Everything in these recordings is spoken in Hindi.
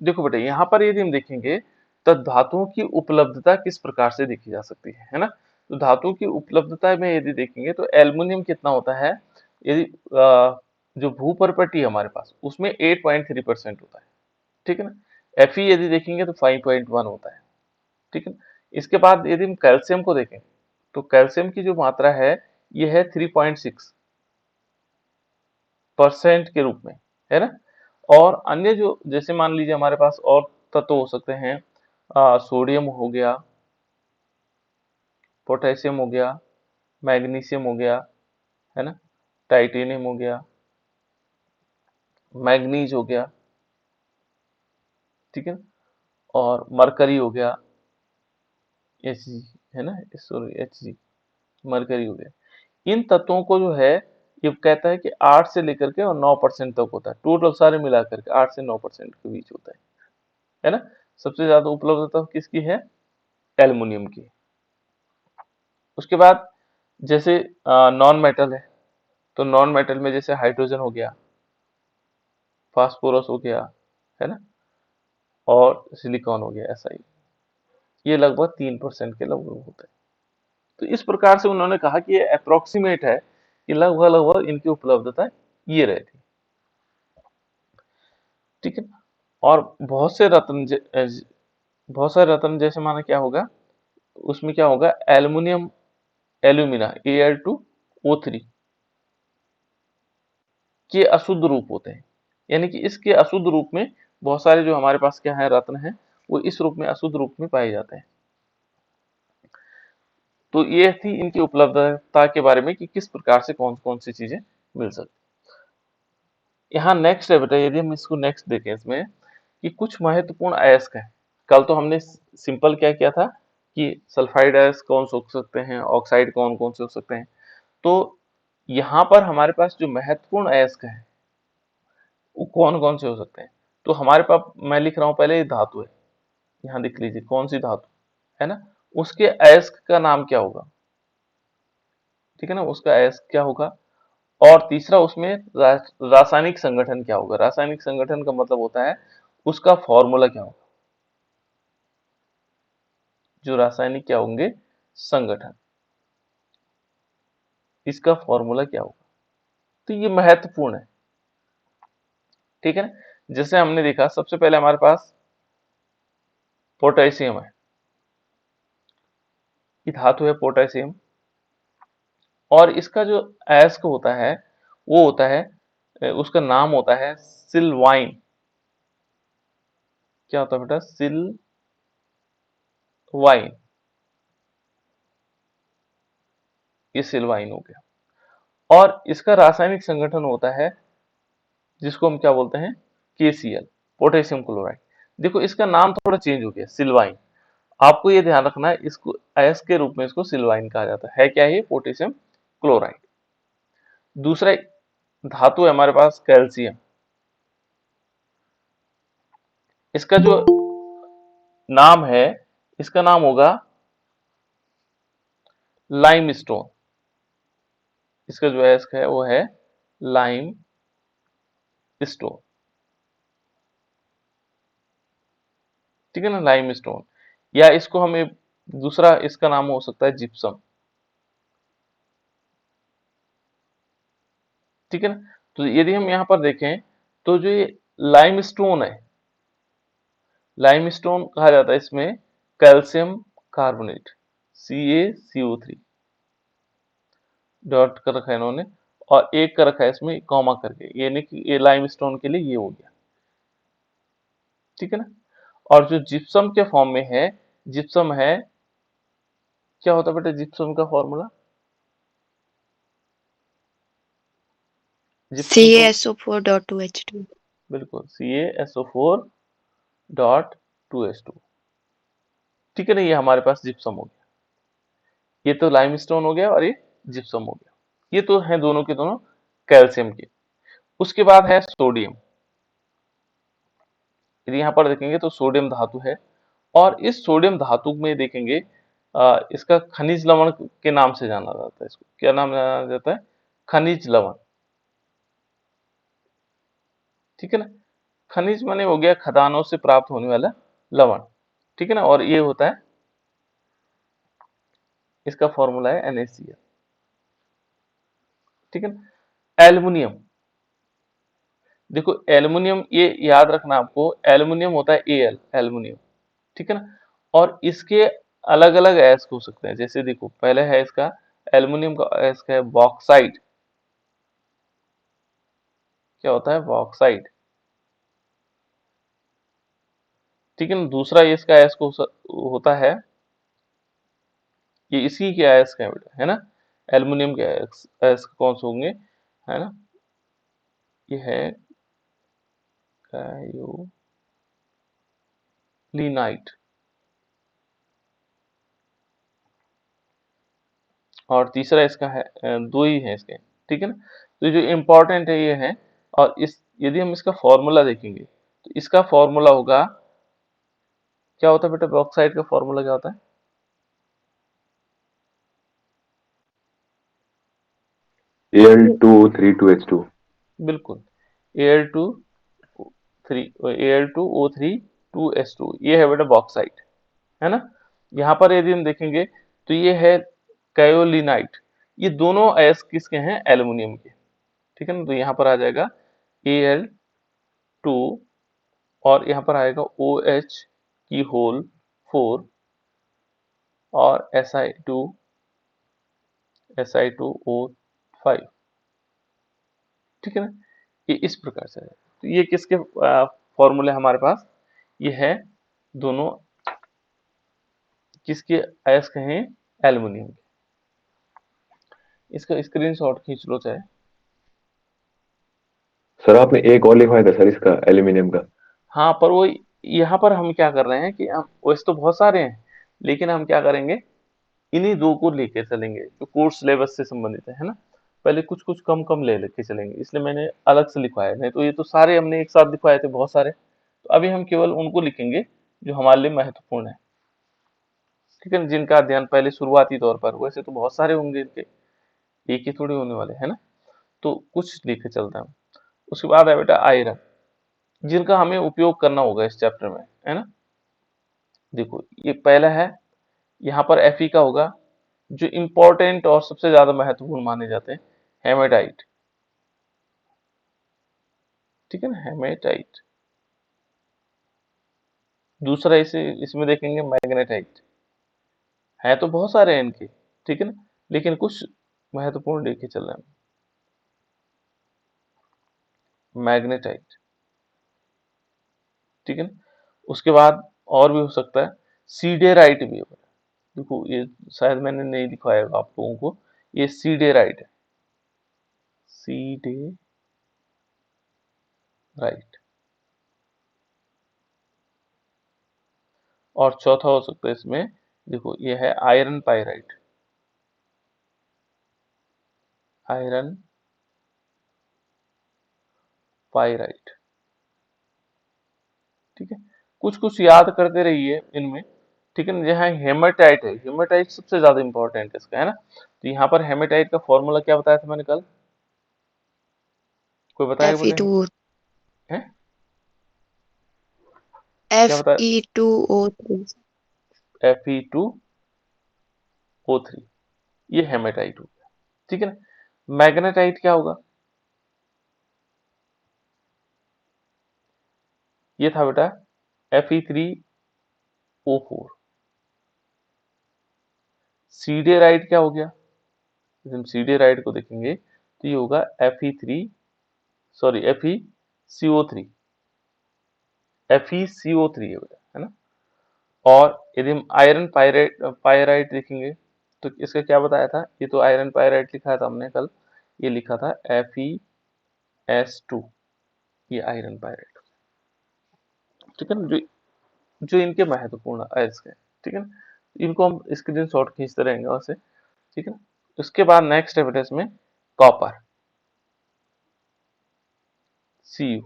देखो बेटा, यहाँ पर यदि हम देखेंगे तो धातुओं की उपलब्धता किस प्रकार से देखी जा सकती है ना। तो धातुओं की उपलब्धता में यदि देखेंगे तो एल्युमिनियम कितना होता है, यदि जो भूपर्पटी है हमारे पास उसमें 8.3% होता है, ठीक है ना। Fe यदि देखेंगे तो 5.1 होता है, ठीक है ना। इसके बाद यदि हम कैल्शियम को देखें तो कैल्शियम की जो मात्रा है ये है 3.6% के रूप में, है ना। और अन्य जो जैसे मान लीजिए हमारे पास और तत्व हो सकते हैं, सोडियम हो गया, पोटेशियम हो गया, मैग्नीशियम हो गया, है ना, टाइटेनियम हो गया, मैग्नीज हो गया, ठीक है ना, और मरकरी हो गया, Hg, है ना, सॉरी Hg, मरकरी हो गया। इन तत्वों को जो है ये कहता है कि 8 से लेकर के और 9% तक होता है, टोटल सारे मिलाकर के 8 से 9% के बीच होता है ना। सबसे ज्यादा उपलब्धता किसकी है, एल्युमिनियम की। उसके बाद जैसे नॉन मेटल है, तो नॉन मेटल में जैसे हाइड्रोजन हो गया, फास्फोरस हो गया, है ना, और सिलिकॉन हो गया, ऐसा ही ये लगभग 3% के लगभग होता है। तो इस प्रकार से उन्होंने कहा कि ये अप्रोक्सीमेट है कि लगभग लगभग इनकी उपलब्धता ये रहती, ठीक है। और बहुत सारे रत्न जैसे माना क्या होगा, उसमें क्या होगा, एल्युमिनियम एल्यूमिना Al2O3 के अशुद्ध रूप होते हैं, यानी कि इसके अशुद्ध रूप में बहुत सारे जो हमारे पास क्या है रत्न है वो इस रूप में अशुद्ध रूप में पाए जाते हैं। तो ये थी इनकी उपलब्धता के बारे में कि किस प्रकार से कौन कौन सी चीजें मिल सकती। यहाँ नेक्स्ट है बेटा, यदि हम इसको नेक्स्ट देखें इसमें कि कुछ महत्वपूर्ण अयस्क हैं। कल तो हमने सिंपल क्या किया था कि सल्फाइड अयस्क कौन से हो सकते हैं, ऑक्साइड कौन कौन से हो सकते हैं। तो यहाँ पर हमारे पास जो महत्वपूर्ण अयस्क है वो कौन कौन से हो सकते हैं। तो हमारे पास मैं लिख रहा हूँ पहले ये धातु है, यहाँ देख लीजिए कौन सी धातु है ना, उसके अयस्क का नाम क्या होगा, ठीक है ना, उसका अयस्क क्या होगा। और तीसरा उसमें रासायनिक संगठन क्या होगा। रासायनिक संगठन का मतलब होता है उसका फॉर्मूला क्या होगा, जो रासायनिक क्या होंगे संगठन, इसका फॉर्मूला क्या होगा। तो ये महत्वपूर्ण है, ठीक है ना। जैसे हमने देखा सबसे पहले हमारे पास पोटेशियम है, ये धातु है पोटेशियम, और इसका जो अयस्क होता है वो होता है उसका नाम होता है सिल्वाइन। क्या होता है बेटा, सिल्वाइन, ये सिल्वाइन हो गया। और इसका रासायनिक संगठन होता है जिसको हम क्या बोलते हैं KCl, पोटेशियम क्लोराइड। देखो इसका नाम थोड़ा चेंज हो गया सिल्वाइन, आपको ये ध्यान रखना है इसको अयस्क के रूप में इसको सिल्वाइन कहा जाता है क्या ये पोटेशियम क्लोराइड। दूसरा धातु है हमारे पास कैल्शियम, इसका जो नाम है इसका नाम होगा लाइमस्टोन, इसका जो अयस्क है वो है लाइम स्टोन, ठीक है ना, लाइम स्टोन। या इसको हमें दूसरा इसका नाम हो सकता है जिप्सम, ठीक है ना। तो यदि हम यहाँ पर देखें तो जो ये लाइमस्टोन है, लाइमस्टोन कहा जाता है इसमें कैल्शियम कार्बोनेट CaCO3 डॉट कर रखा है इन्होंने, और एक कर रखा है इसमें कॉमा करके, यानी कि ये लाइमस्टोन के लिए ये हो गया, ठीक है ना। और जो जिप्सम के फॉर्म में है, जिप्सम है, क्या होता है बेटा जिप्सम का फॉर्मूला, जिप्सम को CaSO4.2H2। बिल्कुल CaSO4.2H2, ठीक है ना। ये हमारे पास जिप्सम हो गया, ये तो लाइमस्टोन हो गया और ये जिप्सम हो गया। ये तो है दोनों के दोनों कैल्शियम के। उसके बाद है सोडियम, यदि यहाँ पर देखेंगे तो सोडियम धातु है, और इस सोडियम धातु में देखेंगे इसका खनिज लवण के नाम से जाना जाता है। इसको क्या नाम जाना जाता है, खनिज लवण, ठीक है ना। खनिज माने हो गया खदानों से प्राप्त होने वाला लवण, ठीक है ना। और ये होता है, इसका फॉर्मूला है NaCl, ठीक है ना। एल्युमिनियम, देखो एल्युमिनियम, ये याद रखना आपको, एल्युमिनियम होता है Al, एल्युमिनियम, ठीक है ना। और इसके अलग अलग अयस्क हो सकते हैं, जैसे देखो पहले है इसका एल्युमिनियम का अयस्क है बॉक्साइट, क्या होता है बॉक्साइट, ठीक है ना। दूसरा ये इसका अयस्क होता है, ये इसी के अयस्क है बेटा, है ना। एल्युमिनियम के अयस्क कौन से होंगे, है ना, ये है कायोलिनाइट, और तीसरा इसका है दो ही है इसके, ठीक है ना। तो जो इम्पोर्टेंट है ये है। और इस यदि हम इसका फॉर्मूला देखेंगे तो इसका फॉर्मूला होगा, क्या होता है बेटा बॉक्साइट का फॉर्मूला क्या होता है, Al2O3 2H2। बिल्कुल Al2 3 Al2O3 2H2, ये है बेटा बॉक्साइट, है ना। यहाँ पर यदि हम देखेंगे तो ये है कायोलिनाइट, ये दोनों अयस्क किसके हैं, एल्युमिनियम के, ठीक है ना। तो यहाँ पर आ जाएगा Al2, और यहाँ पर आएगा OH की होल 4, और Si2O5, ठीक है ना। ये इस प्रकार से है। तो ये किसके फॉर्मूले हमारे पास, ये है दोनों किसके अयस्क हैं, एल्युमिनियम के। इसका स्क्रीनशॉट खींच लो चाहे। सर आपने एक और लिखवाया था सर इसका एल्यूमिनियम का। हाँ पर वो यहाँ पर हम क्या कर रहे हैं कि हम वैसे तो बहुत सारे हैं, लेकिन हम क्या करेंगे, इन्हीं दो को लेके चलेंगे जो कोर्स सिलेबस से संबंधित है ना। पहले कुछ कुछ कम कम ले लेके चलेंगे, इसलिए मैंने अलग से लिखवाया, नहीं तो ये तो सारे हमने एक साथ लिखवाए थे बहुत सारे। तो अभी हम केवल उनको लिखेंगे जो हमारे लिए महत्वपूर्ण है, ठीक है, जिनका अध्ययन पहले शुरुआती तौर पर, वैसे तो बहुत सारे होंगे इनके, एक ही थोड़ी होने वाले है ना। तो कुछ लेके चलते हैं हम। उसके बाद है बेटा आयरन, जिनका हमें उपयोग करना होगा इस चैप्टर में, है ना। देखो ये पहला है, यहाँ पर Fe का होगा, जो इंपॉर्टेंट और सबसे ज्यादा महत्वपूर्ण माने जाते हैं, हेमेटाइट, ठीक है ना, हेमेटाइट। दूसरा इसे इसमें देखेंगे मैग्नेटाइट, है तो बहुत सारे हैं इनके, ठीक है ना, लेकिन कुछ महत्वपूर्ण लेके चल रहे हैं। मैग्नेटाइट, ठीक है ना। उसके बाद और भी हो सकता है, सीडेराइट भी होगा। देखो ये शायद मैंने नहीं दिखाया होगा आप लोगों को, ये सीडेराइट है, सीडेराइट। और चौथा हो सकता है इसमें, देखो ये है आयरन पाइराइट, आयरन पाइराइट, ठीक है। कुछ कुछ याद करते रहिए इनमें, ठीक है ना। जहाँ हेमेटाइट है, हेमेटाइट सबसे ज्यादा इंपॉर्टेंट है इसका, है ना। तो यहाँ पर हेमेटाइट का फॉर्मूला क्या बताया था मैंने कल, कोई बताएगा Fe बेटा, टू है क्या बताया, Fe2O3। Fe2O3, ये हेमेटाइट हो गया, ठीक है ना। मैग्नेटाइट क्या होगा, ये था बेटा Fe3O4। सीडेराइट क्या हो गया, यदि हम सीडेराइट को देखेंगे तो ये होगा Fe3 FeCO3 है बेटा, है ना। और यदि हम आयरन पायराइट देखेंगे तो इसका क्या बताया था, ये तो आयरन पायराइट लिखा था हमने कल, ये लिखा था FeS2, ये आयरन पायराइट, ठीक है ना। जो जो इनके महत्वपूर्ण अयस्क है, ठीक है ना। इनको हम स्क्रीन शॉट खींचते रहेंगे वैसे, ठीक है ना। उसके बाद नेक्स्ट है बेटा इसमें कॉपर, Cu,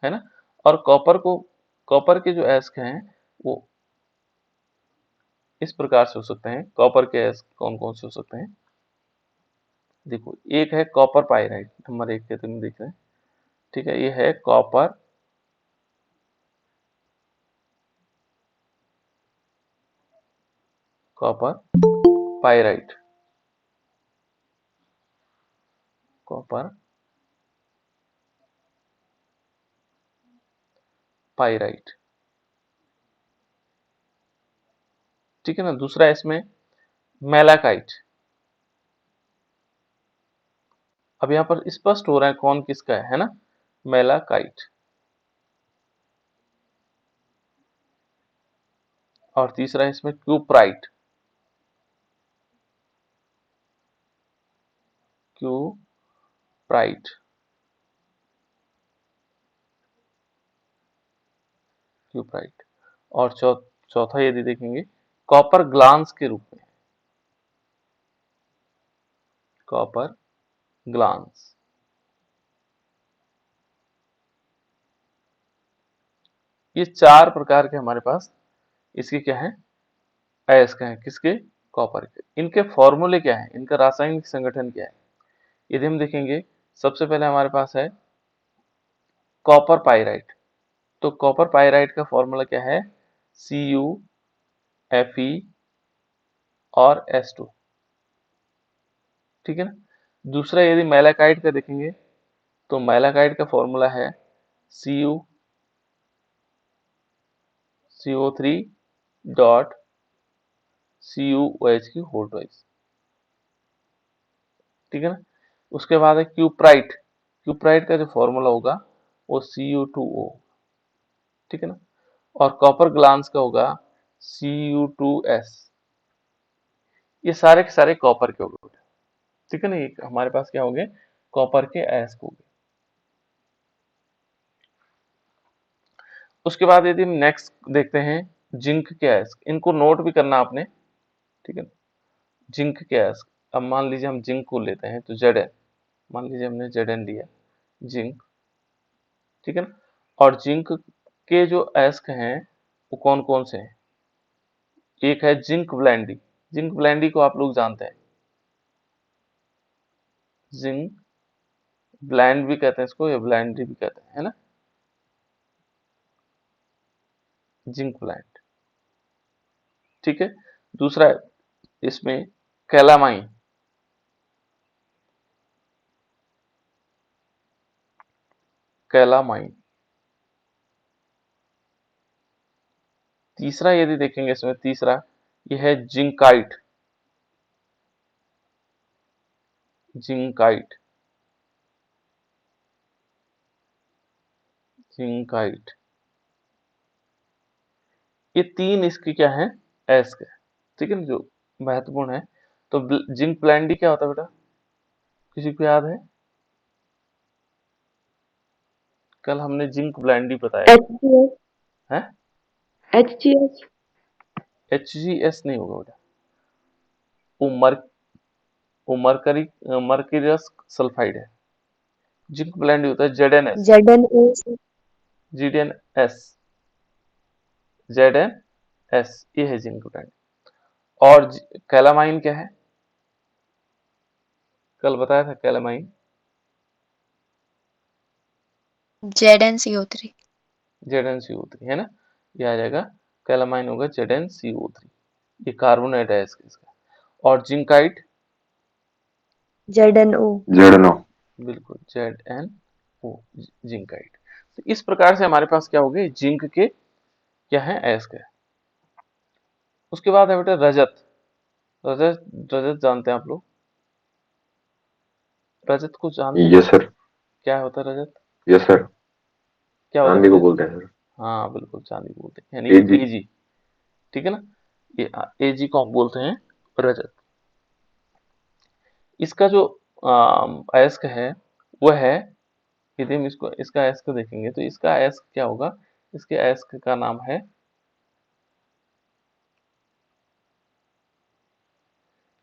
है ना। और कॉपर के जो अयस्क हैं वो इस प्रकार से हो सकते हैं। कॉपर के अयस्क कौन कौन से हो सकते हैं, देखो एक है कॉपर पाइराइट, नंबर 1 के तुम देख रहे हैं, ठीक है, ये है copper copper pyrite, copper pyrite, ठीक है ना। दूसरा इसमें मेलाकाइट। अब यहाँ पर स्पष्ट हो रहा है कौन किसका है ना, मेलाकाइट। और तीसरा इसमें क्यूप्राइट, क्यूप्राइट, क्यूप्राइट। और चौथा यदि देखेंगे कॉपर ग्लांस के रूप में, कॉपर ग्लांस। ये चार प्रकार के हमारे पास इसके क्या है, अयस्क हैं, किसके, कॉपर के। इनके फॉर्मूले क्या है, इनका रासायनिक संगठन क्या है, यदि हम देखेंगे सबसे पहले हमारे पास है कॉपर पाइराइट। तो कॉपर पाइराइट का फॉर्मूला क्या है, CuFe और S2, ठीक है ना। दूसरा यदि मेलाकाइट का देखेंगे तो मेलाकाइट का फॉर्मूला है CO3 डॉट CuOH की होल ट्वाइस, ठीक है ना। उसके बाद है क्यूप्राइट, क्यूप्राइट का जो फॉर्मूला होगा वो Cu2O, ठीक है ना। और कॉपर ग्लांस का होगा Cu2S। ये सारे के सारे कॉपर के हो गए, ठीक है ना। ये हमारे पास क्या हो गए, कॉपर के अयस्क हो गए। उसके बाद यदि हम नेक्स्ट देखते हैं जिंक के अयस्क, इनको नोट भी करना आपने, ठीक है। जिंक के अयस्क, अब मान लीजिए हम जिंक को लेते हैं तो Zn, मान लीजिए हमने Zn लिया, जिंक, ठीक है ना। और जिंक के जो अयस्क हैं वो कौन कौन से हैं, एक है जिंक ब्लेंडी, जिंक ब्लेंडी को आप लोग जानते हैं, जिंक ब्लेंड भी कहते हैं इसको, या ब्लेंडी भी कहते हैं, है ना, जिंक ब्लेंड, ठीक है। दूसरा है इसमें कैलामाइन, कैलामाइन। तीसरा यदि देखेंगे इसमें, तीसरा यह है जिंकाइट, जिंकाइट, जिंकाइट। ये तीन इसके क्या है, अयस्क है, ठीक है ना, जो महत्वपूर्ण है। तो जिंक ब्लेंडी क्या होता है बेटा, किसी को याद है, कल हमने जिंक ब्लेंडी बताया HGS, है, HGS, HGS नहीं होगा बेटा, वो मर वो मरकरी मर्क्यूरियस सल्फाइड है। जिंक ब्लेंडी होता है ZnS, ZNA, GDNS, ZnS, ये है जिंक ब्लेंडी। और कैलामाइन क्या है, कल बताया था कैलामाइन, ZnCO3, ZnCO3, है ना, ये आ जाएगा, कैलामाइन होगा ZnCO3, ये कार्बोनेट है इसका। और जिंकाइट, ZNO, ZNO। बिल्कुल ZnO, जिंकाइट। तो इस प्रकार से हमारे पास क्या हो गए, जिंक के क्या है, अयस्क है। उसके बाद है बेटा रजत, रजत, रजत जानते हैं आप लोग, रजत को जानते हैं, यस सर। क्या होता है रजत, यस सर। क्या होता है चांदी को बेटा, बोलते हैं सर। हाँ बिल्कुल चांदी को बोलते हैं, यानी कि Ag। Ag, ठीक है ना, ये Ag को हम बोलते हैं रजत। इसका जो अयस्क है वह है, यदि हम इसको इसका अयस्क देखेंगे तो इसका अयस्क क्या होगा, इसके अयस्क का नाम है,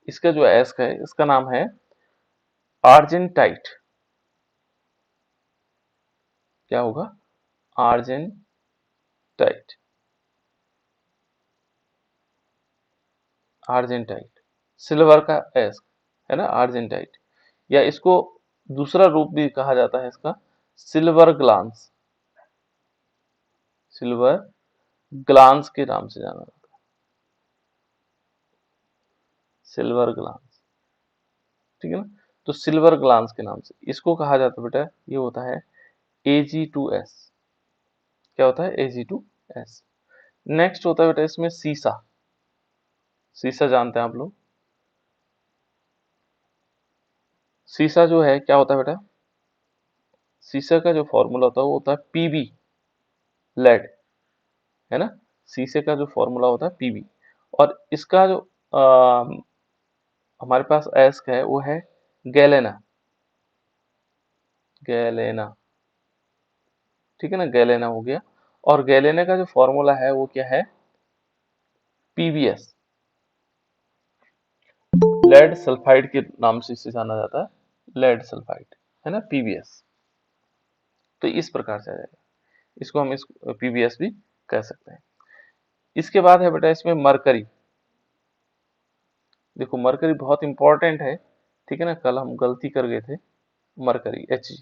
इसका जो अयस्क है इसका नाम है आर्जेंटाइट, क्या होगा, आर्जेंटाइट, आर्जेंटाइट, सिल्वर का अयस्क है ना, आर्जेंटाइट। या इसको दूसरा रूप भी कहा जाता है इसका, सिल्वर ग्लांस, सिल्वर ग्लांस के नाम से जाना जाता सिल्वर ग्लास, ठीक है ना। तो सिल्वर ग्लास के नाम से इसको कहा जाता है बेटा, ये होता है Ag2S। क्या होता है? Ag2S। नेक्स्ट होता है बेटा इसमें सीसा। सीसा जानते हैं आप लोग। सीसा जो है क्या होता है बेटा? सीसा का जो फॉर्मूला होता है वो होता है Pb, लेड, है ना। सीसे का जो फॉर्मूला होता है Pb, और इसका जो हमारे पास एस्क है वो है गैलेना। गैलेना, ठीक है ना, गैलेना हो गया। और गैलेना का जो फॉर्मूला है वो क्या है? Pbs, लेड सल्फाइड के नाम से इसे जाना जाता है, लेड सल्फाइड, है ना, Pbs। तो इस प्रकार से आ जाएगा, इसको हम इस Pbs भी कह सकते हैं। इसके बाद है बेटा इसमें मरकरी। देखो मरकरी बहुत इंपॉर्टेंट है, ठीक है ना, कल हम गलती कर गए थे, मरकरी Hg,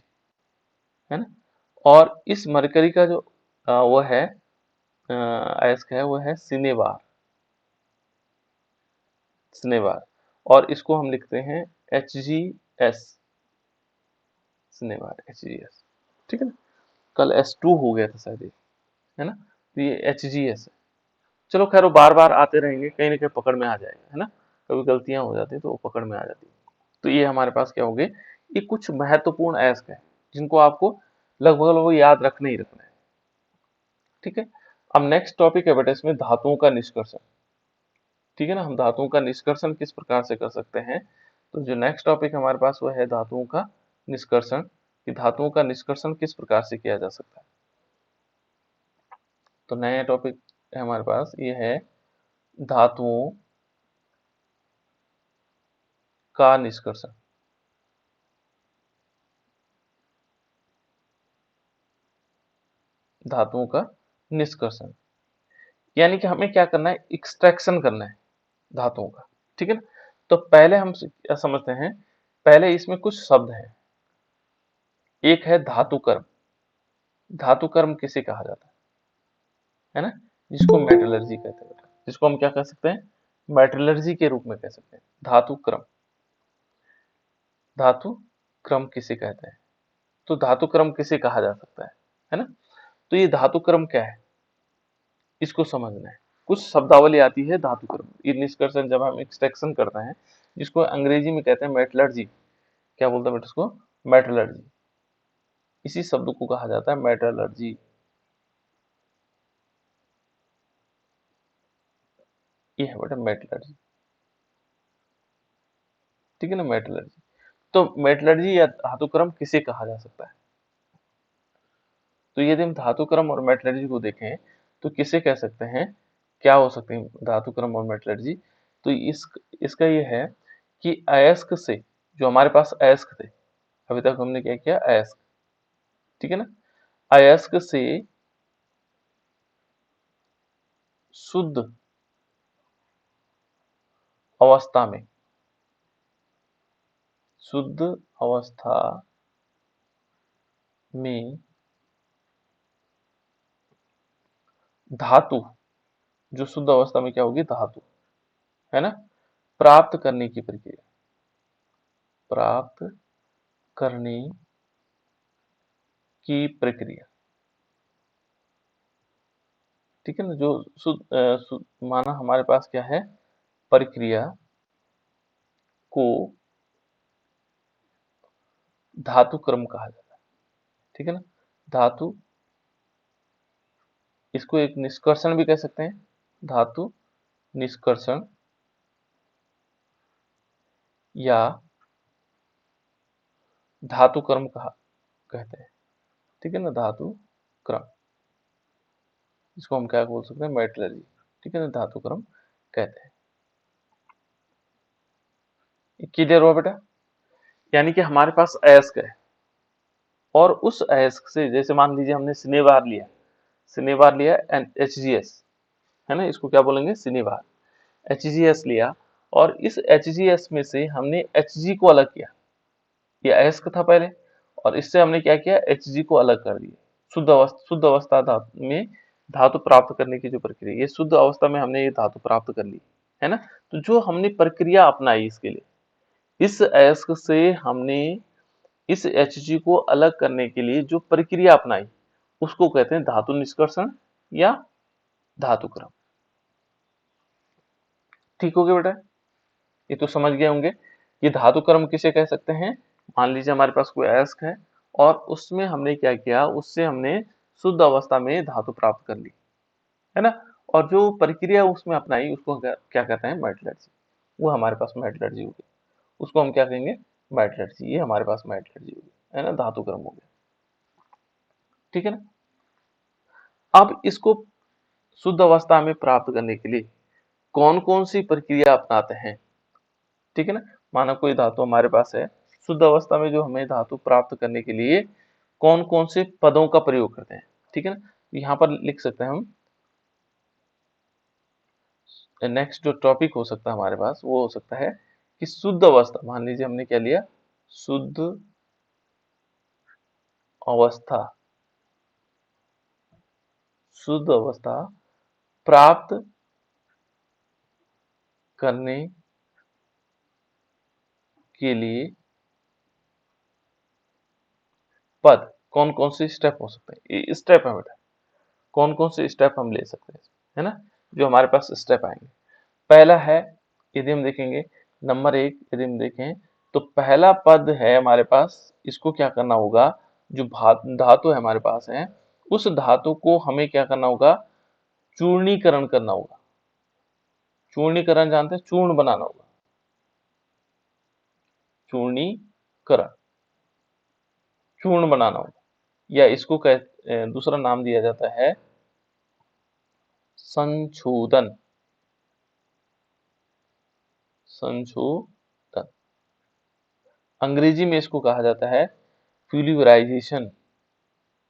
है ना। और इस मरकरी का जो वो है अयस्क है वो है सिनेबार, सिनेबार। और इसको हम लिखते हैं HgS, सिनेबार HgS, ठीक है ना। कल S2 हो गया था शायद ये, है ना, तो ये HgS है। चलो खैर वो बार बार आते रहेंगे, कहीं ना कहीं पकड़ में आ जाएगा, है ना। कभी गलतियां हो जाती है तो वो पकड़ में आ जाती है। तो ये हमारे पास क्या हो गए, ये कुछ महत्वपूर्ण अयस्क है जिनको आपको लगभग लगभग याद रखना ही रखना है, ठीक है। अब नेक्स्ट टॉपिक है बेटा इसमें धातुओं का निष्कर्षण, ठीक है ना। हम धातुओं का निष्कर्षण किस प्रकार से कर सकते हैं, तो जो नेक्स्ट टॉपिक हमारे पास वो है धातुओं का निष्कर्षण, कि धातुओं का निष्कर्षण किस प्रकार से किया जा सकता है। तो नया टॉपिक है हमारे पास, ये है धातुओं का निष्कर्षण। धातुओं का निष्कर्षण यानी कि हमें क्या करना है, एक्सट्रैक्शन करना है धातुओं का, ठीक है ना। तो पहले हम क्या समझते हैं, पहले इसमें कुछ शब्द हैं। एक है धातु कर्म। धातु कर्म किसे कहा जाता है ना, जिसको मेटलर्जी कहते हैं, जिसको हम क्या कह सकते हैं, मेटलर्जी के रूप में कह सकते हैं, धातु क्रम। धातु क्रम किसे कहते हैं, तो धातु क्रम किसे कहा जा सकता है ना। तो ये धातु क्रम क्या है, इसको समझना है। कुछ शब्दावली आती है धातु क्रम, ये निष्कर्षण जब हम एक्सट्रैक्शन करते हैं, जिसको अंग्रेजी में कहते हैं मेटलर्जी। क्या बोलते हैं बेटा इसको, मेटलर्जी। इसी शब्द को कहा जाता है मेटलर्जी। ये है बेटा मेटलर्जी, ठीक है ना, मेटलर्जी। तो मेटलर्जी या धातु क्रम किसे कहा जा सकता है, तो यदि हम धातु क्रम और मेटलर्जी को देखें तो किसे कह सकते हैं, क्या हो सकते हैं धातु क्रम और मेटलर्जी। तो इसका ये है कि अयस्क से, जो हमारे पास अयस्क थे, अभी तक हमने क्या किया, अयस्क, ठीक है ना, अयस्क से शुद्ध अवस्था में, शुद्ध अवस्था में धातु, जो शुद्ध अवस्था में क्या होगी, धातु, है ना, प्राप्त करने की प्रक्रिया, प्राप्त करने की प्रक्रिया, ठीक है ना। जो माना हमारे पास क्या है, प्रक्रिया को धातु क्रम कहा जाता है, ठीक है ना। धातु, इसको एक निष्कर्षण भी कह सकते हैं, धातु निष्कर्षण, या धातु क्रम कहा कहते हैं, ठीक है ना, धातु क्रम, इसको हम क्या बोल सकते हैं, मेटलर्जी, ठीक है ना, धातु क्रम कहते हैं। क्लियर हुआ बेटा, यानी कि हमारे पास अयस्क है, और उस अयस्क से, जैसे मान लीजिए हमने सिनेबार लिया, सिनेबार लिया एंड HgS, है ना, इसको क्या बोलेंगे, सिनेबार, HgS लिया, और इस HgS में से हमने Hg को अलग किया, ये अयस्क था पहले, और इससे हमने क्या किया, Hg को अलग कर दिया। शुद्ध अवस्था धातु में धातु प्राप्त करने की जो प्रक्रिया, ये शुद्ध अवस्था में हमने ये धातु प्राप्त कर ली, है ना। तो जो हमने प्रक्रिया अपनाई इसके लिए, इस अयस्क से हमने इस Hg को अलग करने के लिए जो प्रक्रिया अपनाई उसको कहते हैं धातु निष्कर्षण या धातुक्रम। ठीक हो गया बेटा, ये तो समझ गए होंगे। ये धातुक्रम किसे कह सकते हैं? मान लीजिए हमारे पास कोई अयस्क है और उसमें हमने क्या किया, उससे हमने शुद्ध अवस्था में धातु प्राप्त कर ली, है ना। और जो प्रक्रिया उसमें अपनाई उसको क्या कहते हैं? मेटलर्जी। वो हमारे पास मेटलर्जी होगी, उसको हम क्या कहेंगे? मेटलर्जी। ये हमारे पास मेटलर्जी होगी, है ना, धातुक्रम हो गया। ठीक है ना। अब इसको शुद्ध अवस्था में प्राप्त करने के लिए कौन कौन सी प्रक्रिया अपनाते हैं? ठीक है ना। माना कोई धातु हमारे पास है, शुद्ध अवस्था में जो हमें धातु प्राप्त करने के लिए कौन कौन से पदों का प्रयोग करते हैं? ठीक है ना। यहाँ पर लिख सकते हैं हम, नेक्स्ट जो टॉपिक हो सकता है हमारे पास वो हो सकता है कि शुद्ध अवस्था, मान लीजिए हमने क्या लिया, शुद्ध अवस्था, शुद्ध अवस्था प्राप्त करने के लिए पद कौन कौन से स्टेप हो सकते हैं? ये स्टेप है बेटा, कौन कौन से स्टेप हम ले सकते हैं, है ना, जो हमारे पास स्टेप आएंगे। पहला है, यदि हम देखेंगे नंबर 1, यदि हम देखें तो पहला पद है हमारे पास, इसको क्या करना होगा, जो धातु है हमारे पास है, उस धातु को हमें क्या करना होगा? चूर्णीकरण करना होगा। चूर्णीकरण जानते हैं? चूर्ण बनाना होगा, चूर्णीकरण, चूर्ण बनाना होगा, या इसको दूसरा नाम दिया जाता है संशोधन। संशोधन अंग्रेजी में इसको कहा जाता है प्यूलिवराइजेशन,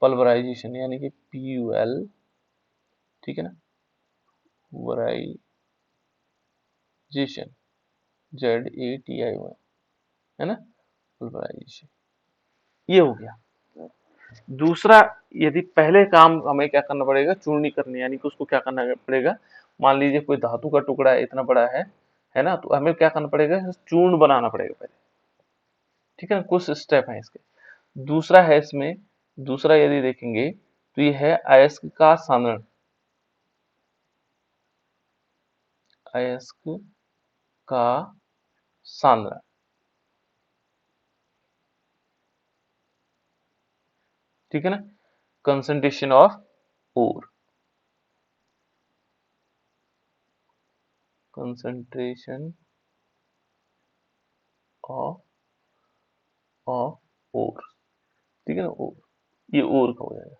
पल्वराइजेशन, यानी कि PUL, ठीक है ना, वराइजेशन, ZATION, है ना, पल्वराइजेशन। ये हो गया। दूसरा, यदि पहले काम हमें क्या करना पड़ेगा? चूर्णीकरण, यानी कि उसको क्या करना पड़ेगा? मान लीजिए कोई धातु का टुकड़ा इतना बड़ा है ना, तो हमें क्या करना पड़ेगा? चूर्ण बनाना पड़ेगा पहले, ठीक है ना। कुछ स्टेप है इसके। दूसरा है इसमें, दूसरा यदि देखेंगे तो ये है अयस्क का सान्द्रण। अयस्क का सान्द्रण, ठीक है ना, concentration of ore, concentration of ore, ठीक है ना, ओर, ये ओर का हो जाएगा,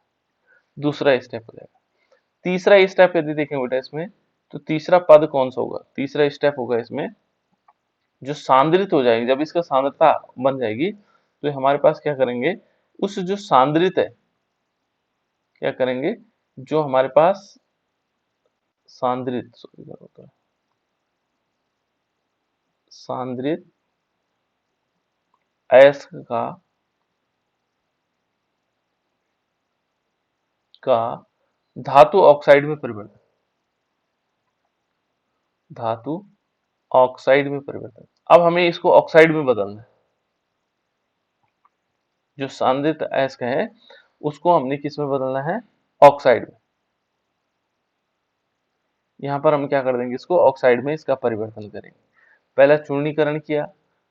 दूसरा स्टेप हो जाएगा। तीसरा स्टेप यदि देखें बेटा इसमें, तो तीसरा पद कौन सा होगा? तीसरा स्टेप होगा इसमें जो सांद्रित हो जाएगी, जब इसका सांद्रता बन जाएगी तो हमारे पास क्या करेंगे, उस जो सांद्रित है, क्या करेंगे, जो हमारे पास सांद्रित, सांद्रित अयस्क का धातु ऑक्साइड में परिवर्तन, धातु ऑक्साइड में परिवर्तन। अब हमें इसको ऑक्साइड में बदलना है, जो सांद्रित अयस्क है उसको हमने किस में बदलना है? ऑक्साइड में। यहाँ पर हम क्या कर देंगे, इसको ऑक्साइड में इसका परिवर्तन करेंगे। पहला चूर्णीकरण किया,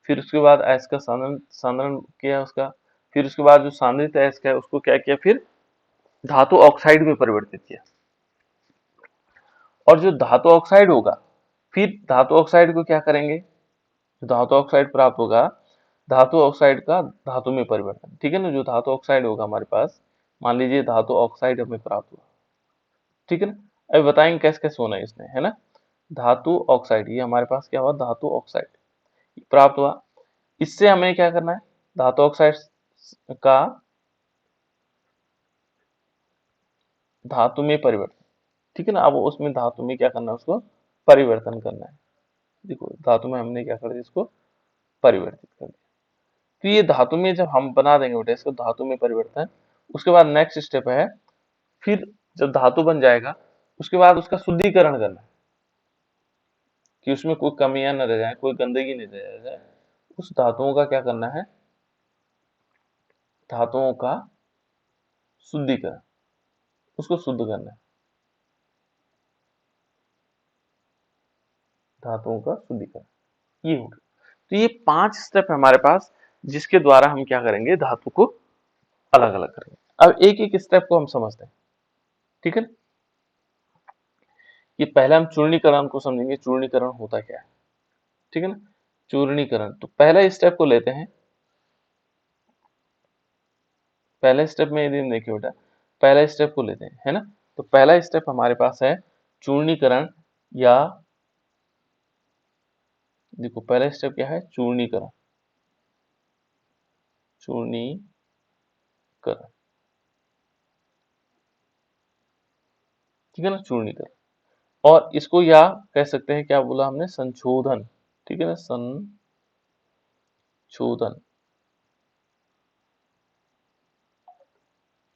फिर उसके बाद अयस्क का सांद्रण किया उसका, फिर उसके बाद जो सांद्रित अयस्क है उसको क्या किया, फिर धातु ऑक्साइड में परिवर्तित किया। और जो धातु ऑक्साइड होगा, फिर धातु ऑक्साइड को क्या करेंगे, जो धातु ऑक्साइड प्राप्त होगा, धातु ऑक्साइड का धातु में परिवर्तन, ठीक है ना। जो धातु ऑक्साइड होगा हमारे पास, मान लीजिए धातु ऑक्साइड हमें प्राप्त हुआ, ठीक है ना। अभी बताएंगे कैसे कैसे होना है इसमें, है ना। धातु ऑक्साइड, ये हमारे पास क्या हुआ? धातु ऑक्साइड प्राप्त हुआ। इससे हमें क्या करना है? धातु ऑक्साइड का धातु में परिवर्तन, ठीक है ना। अब उसमें धातु में क्या करना है? उसको परिवर्तन करना है। देखो धातु में हमने क्या कर दिया, इसको परिवर्तित कर दिया। तो ये धातु में जब हम बना देंगे बेटा इसको धातु में परिवर्तन, उसके बाद नेक्स्ट स्टेप है, फिर जब धातु बन जाएगा उसके बाद उसका शुद्धिकरण करना है, कि उसमें कोई कमियां न रह जाए, कोई गंदगी नहीं रह जाए, उस धातुओं का क्या करना है, धातुओं का शुद्धिकरण, उसको शुद्ध करना है, धातुओं का शुद्धिकरण। ये हो गया। तो ये 5 स्टेप है हमारे पास, जिसके द्वारा हम क्या करेंगे, धातु को अलग अलग करेंगे। अब एक एक स्टेप को हम समझते हैं, ठीक है ना। ये पहले हम चूर्णीकरण को समझेंगे, चूर्णीकरण होता क्या है, ठीक है ना। चूर्णीकरण, तो पहला स्टेप को लेते हैं। पहले स्टेप में यदि हम देखिए बेटा, पहला स्टेप को लेते हैं, है ना। तो पहला स्टेप हमारे पास है चूर्णीकरण, या देखो पहला स्टेप क्या है, चूर्णीकरण, चूर्णीकरण, ठीक है ना, चूर्णीकरण। और इसको या कह सकते हैं, क्या बोला हमने, संशोधन, ठीक है ना, संशोधन।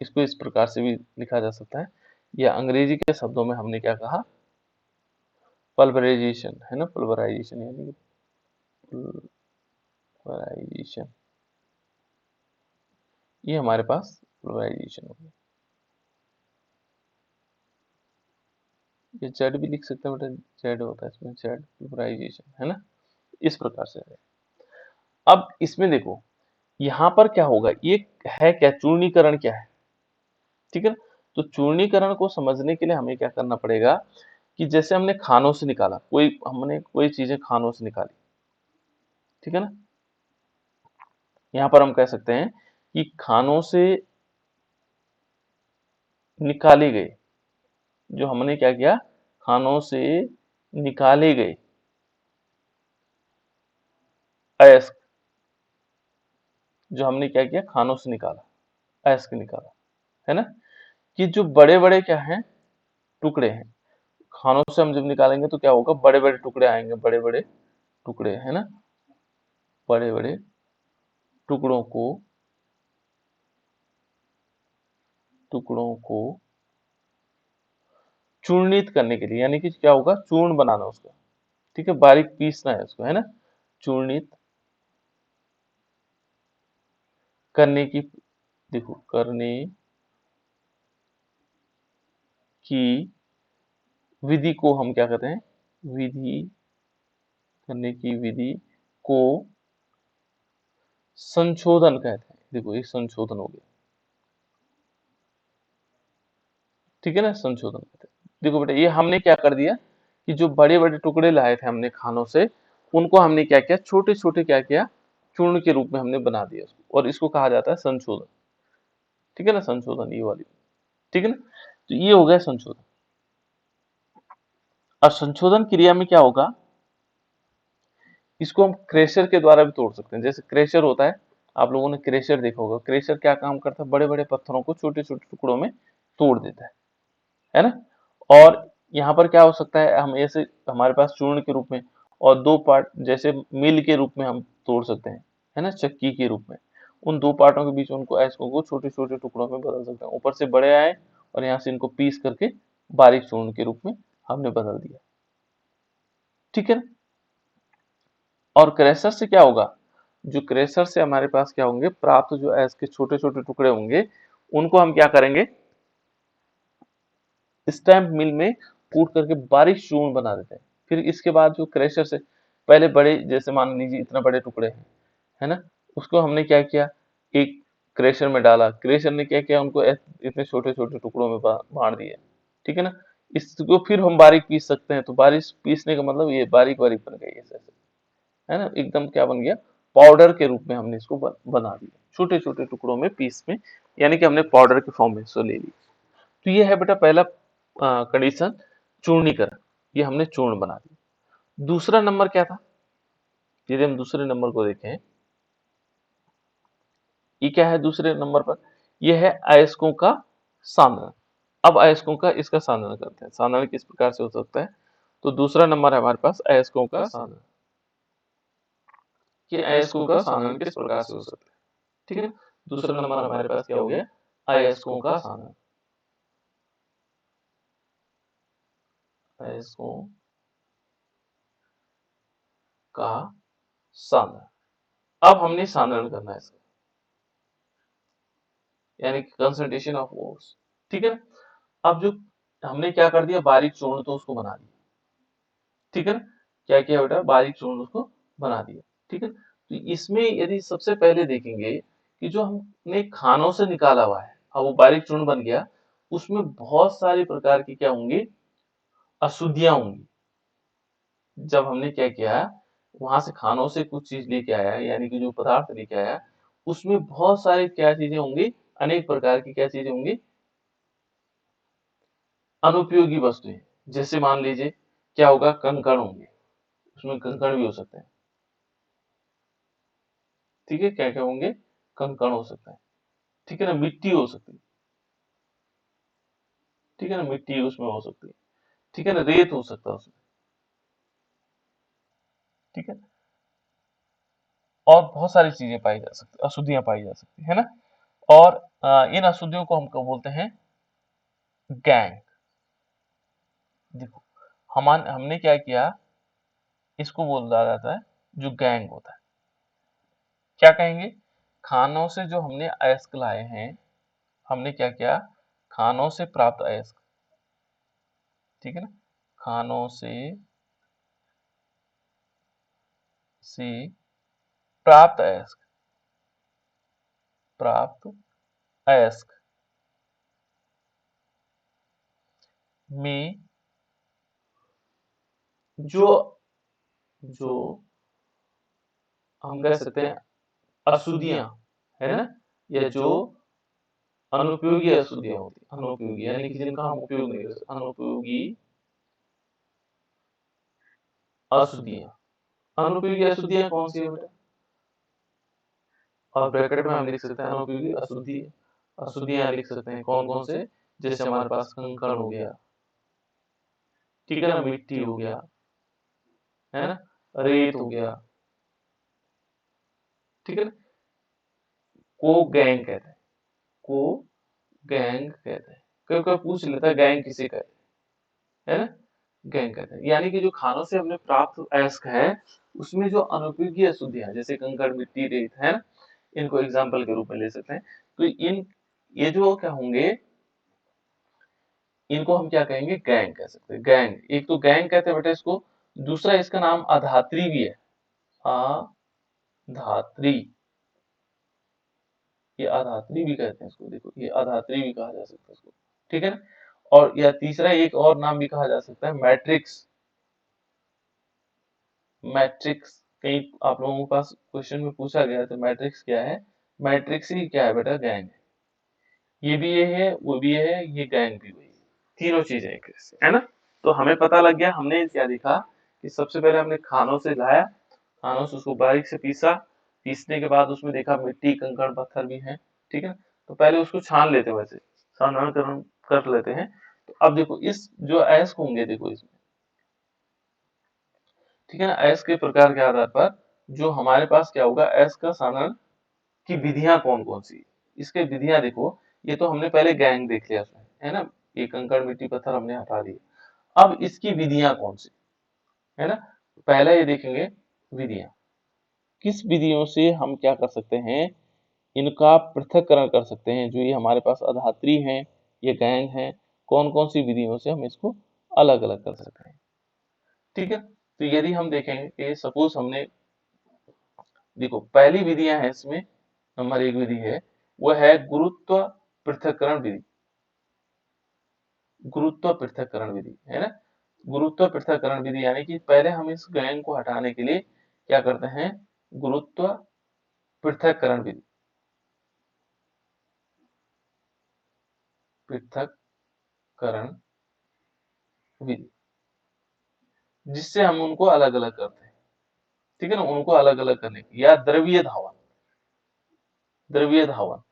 इसको इस प्रकार से भी लिखा जा सकता है, या अंग्रेजी के शब्दों में हमने क्या कहा, पल्वराइजेशन, है ना, पल्वराइजेशन यानी पल्वराइजेशन, ये हमारे पास पल्वराइजेशन हो गया। ये जेड भी लिख सकते हैं बेटा, जेड होता है इसमें, जेड पल्वराइजेशन, है ना, इस प्रकार से है। अब इसमें देखो, यहाँ पर क्या होगा, ये है क्या, चूर्णीकरण क्या है, ठीक है ना। तो चूर्णीकरण को समझने के लिए हमें क्या करना पड़ेगा, कि जैसे हमने खानों से निकाला, हमने कोई चीजें खानों से निकाली, ठीक है ना। यहाँ पर हम कह सकते हैं कि खानों से निकाली गई, जो हमने क्या किया, खानों से निकाले गए अयस्क, जो हमने क्या किया, खानों से निकाला, अयस्क निकाला, है ना। कि जो बड़े बड़े क्या हैं, टुकड़े हैं, खानों से हम जब निकालेंगे तो क्या होगा, बड़े बड़े टुकड़े आएंगे, बड़े बड़े टुकड़े, है ना, बड़े बड़े टुकड़ों को चूर्णित करने के लिए, यानी कि क्या होगा, चूर्ण बनाना उसका, ठीक है, बारीक पीसना है उसको, है ना, चूर्णित करने की, देखो करने की विधि को हम क्या कहते हैं, विधि, करने की विधि को संशोधन कहते हैं। देखो ये संशोधन हो गया, ठीक है ना, संशोधन कहते हैं। देखो बेटा, ये हमने क्या कर दिया, कि जो बड़े बड़े टुकड़े लाए थे हमने खानों से, उनको हमने क्या किया, छोटे छोटे क्या किया, चूर्ण के रूप में हमने बना दिया उसको, और इसको कहा जाता है संशोधन, ठीक है ना, संशोधन, ये वाली, ठीक है ना। तो ये हो गया संशोधन। और संशोधन क्रिया में क्या होगा, इसको हम क्रेशर के द्वारा भी तोड़ सकते हैं। जैसे क्रेशर होता है, आप लोगों ने क्रेशर देखा होगा, क्रेशर क्या काम करता है, बड़े बड़े पत्थरों को छोटे छोटे टुकड़ों में तोड़ देता है ना। और यहाँ पर क्या हो सकता है, हम ऐसे, हमारे पास चूर्ण के रूप में, और दो पार्ट जैसे मिल के रूप में हम तोड़ सकते हैं, है ना, चक्की के रूप में, उन दो पार्टों के बीच उनको ऐसकों को छोटे छोटे टुकड़ों में बदल सकते हैं, ऊपर से बड़े आए और यहाँ से इनको पीस करके बारीक चूर्ण के रूप में हमने बदल दिया, ठीक है ना। और क्रेशर से क्या होगा, जो क्रेशर से हमारे पास क्या होंगे, प्राप्त जो ऐस के छोटे छोटे टुकड़े होंगे, उनको हम क्या करेंगे, स्टैम्प मिल में कूट करके बारीक चूर्ण बना देते हैं। फिर इसके बाद जो क्रेशर से पहले बड़े, जैसे मान लीजिए इतना बड़े टुकड़े हैं, है ना, उसको हमने क्या किया, एक क्रेशर में डाला, क्रेशर ने क्या किया, उनको इतने छोटे छोटे टुकड़ों में बांट दिया, ठीक है ना। इसको फिर हम बारीक पीस सकते हैं, तो बारीक पीसने का मतलब ये बारीक बारीक बन गई ऐसे, है ना, एकदम क्या बन गया, पाउडर के रूप में हमने इसको बना दिया, छोटे छोटे टुकड़ों में पीस में, यानी कि हमने पाउडर के फॉर्म में इसको ले लिया। तो ये है बेटा पहला कंडीशन, चूर्णीकरण, ये हमने चूर्ण बना दिया। दूसरा नंबर क्या था, यदि हम दूसरे नंबर को देखें, ये क्या है दूसरे नंबर पर, ये है अयस्कों का सांद्रण। अब अयस्कों का इसका सांद्रण करते हैं, सांद्रण किस प्रकार से हो सकता है। तो दूसरा नंबर है हमारे पास अयस्कों का सांद्रण, कि अयस्कों का सांद्रण किस प्रकार से हो सकता है, ठीक है। दूसरा नंबर हमारे पास क्या हो गया, अयस्कों का सांद्रण, अयस्कों का सांद्रण। अब हमने सांद्रण करना है इसका, यानी कि कंसंट्रेशन ऑफ ओर्स, ठीक है ना। अब जो हमने क्या कर दिया, बारीक चूर्ण तो उसको बना दिया, ठीक है ना। क्या किया बेटा, बारीक चूर्ण उसको बना दिया, ठीक है। तो इसमें यदि सबसे पहले देखेंगे कि जो हमने खानों से निकाला हुआ है, अब वो बारीक चूर्ण बन गया, उसमें बहुत सारी प्रकार की क्या होंगी, अशुद्धियां होंगी। जब हमने क्या किया, वहां से खानों से कुछ चीज लेके आया, यानी कि जो पदार्थ लेके आया, उसमें बहुत सारी क्या चीजें होंगी, अनेक प्रकार की क्या चीजें होंगी, अनुपयोगी वस्तुएं। जैसे मान लीजिए क्या होगा, कंकड़ होंगे, उसमें कंकड़ भी हो सकते हैं, ठीक है। क्या क्या होंगे, कंकड़ हो सकते हैं, ठीक है ना। मिट्टी हो सकती है, ठीक है ना, मिट्टी उसमें हो सकती है, ठीक है ना। रेत हो सकता है उसमें, ठीक है। और बहुत सारी चीजें पाई जा सकती, अशुद्धियां पाई जा सकती है ना। और इन अशुद्धियों को हम क्या बोलते हैं, गैंग। देखो हमने क्या किया, इसको बोला जाता है जो गैंग होता है। क्या कहेंगे, खानों से जो हमने अयस्क लाए हैं, हमने क्या किया, खानों से प्राप्त अयस्क, ठीक है ना, खानों से प्राप्त अयस्क, प्राप्त अयस्क में जो जो हम कह सकते हैं अशुद्धियां, है ना, या जो अनुपयोगी अशुद्धियां होती, अनुपयोगी यानी कि जिनका हम उपयोग नहीं कर सकते, अनुपयोगी अशुद्धियां। अनुपयोगी अशुद्धियां कौन सी है बेटा, और ब्रैकेट में हम लिख सकते हैं अनुपयोगी अशुद्धि, अशुद्धियां लिख सकते हैं कौन कौन से, जैसे हमारे पास कंकड़ हो गया, ठीक है ना, मिट्टी हो गया, है ना, रेत हो गया, ठीक है ना। को गैंग कहते हैं, को गैंग कहते हैं। कोई कोई पूछ लेता है गैंग किसे कहते हैं, है ना, गैंग कहते हैं। यानी कि जो खानों से हमने प्राप्त अयस्क है, उसमें जो अनुपयोगी अशुद्धियां जैसे कंकड़ मिट्टी रेत है ना, इनको एग्जाम्पल के रूप में ले सकते हैं। तो ये जो क्या होंगे, इनको हम क्या कहेंगे, गैंग कह सकते हैं। गैंग, एक तो गैंग कहते हैं बेटा इसको, दूसरा इसका नाम अधात्री भी है, अधात्री, ये अधात्री भी कहते हैं इसको, देखो ये अधात्री भी कहा जा सकता है इसको, ठीक है ना। और या तीसरा एक और नाम भी कहा जा सकता है मैट्रिक्स, मैट्रिक्स। कहीं आप लोगों के पास क्वेश्चन में पूछा गया तो मैट्रिक्स क्या है, मैट्रिक्स ही क्या है बेटा, गैंग है। ये भी ये है, वो भी ये है, ये गैंग भी वही है, तीनों चीजें एक से, है ना। तो हमें पता लग गया, हमने क्या देखा कि सबसे पहले हमने खानों से लाया, खानों से उसको बारीक से पीसा, पीसने के बाद उसमें देखा मिट्टी कंकड़ पत्थर भी है, ठीक है। तो पहले उसको छान लेते हैं, वैसे साधारणकरण कर लेते हैं। तो अब देखो इस जो अयस्क होंगे, देखो इसमें, ठीक है ना, अयस्क के प्रकार के आधार पर जो हमारे पास क्या होगा, अयस्क का साधारण की विधियां कौन कौन सी, इसके विधियां देखो। ये तो हमने पहले गैंग देख लिया उसमें, है ना, ये कंकड़ मिट्टी पत्थर हमने हटा दिया। अब इसकी विधियां कौन सी, है ना। पहला ये देखेंगे विधियां, किस विधियों से हम क्या कर सकते हैं, इनका पृथक्करण कर सकते हैं। जो ये हमारे पास अधात्री हैं, ये गैंग हैं, कौन कौन सी विधियों से हम इसको अलग अलग कर सकते हैं, ठीक है। तो यदि हम देखेंगे कि सपोज हमने, देखो पहली विधियां है इसमें, नंबर एक विधि है, वो है गुरुत्व पृथक्करण विधि, गुरुत्व पृथक्करण विधि, है ना। गुरुत्व पृथक्करण विधि यानी कि पहले हम इस गैंग को हटाने के लिए क्या करते हैं, गुरुत्व पृथक्करण विधि, पृथक्करण विधि, जिससे हम उनको अलग अलग करते हैं, ठीक है ना, उनको अलग अलग करने की। या द्रवीय धावन, द्रवीय धावन,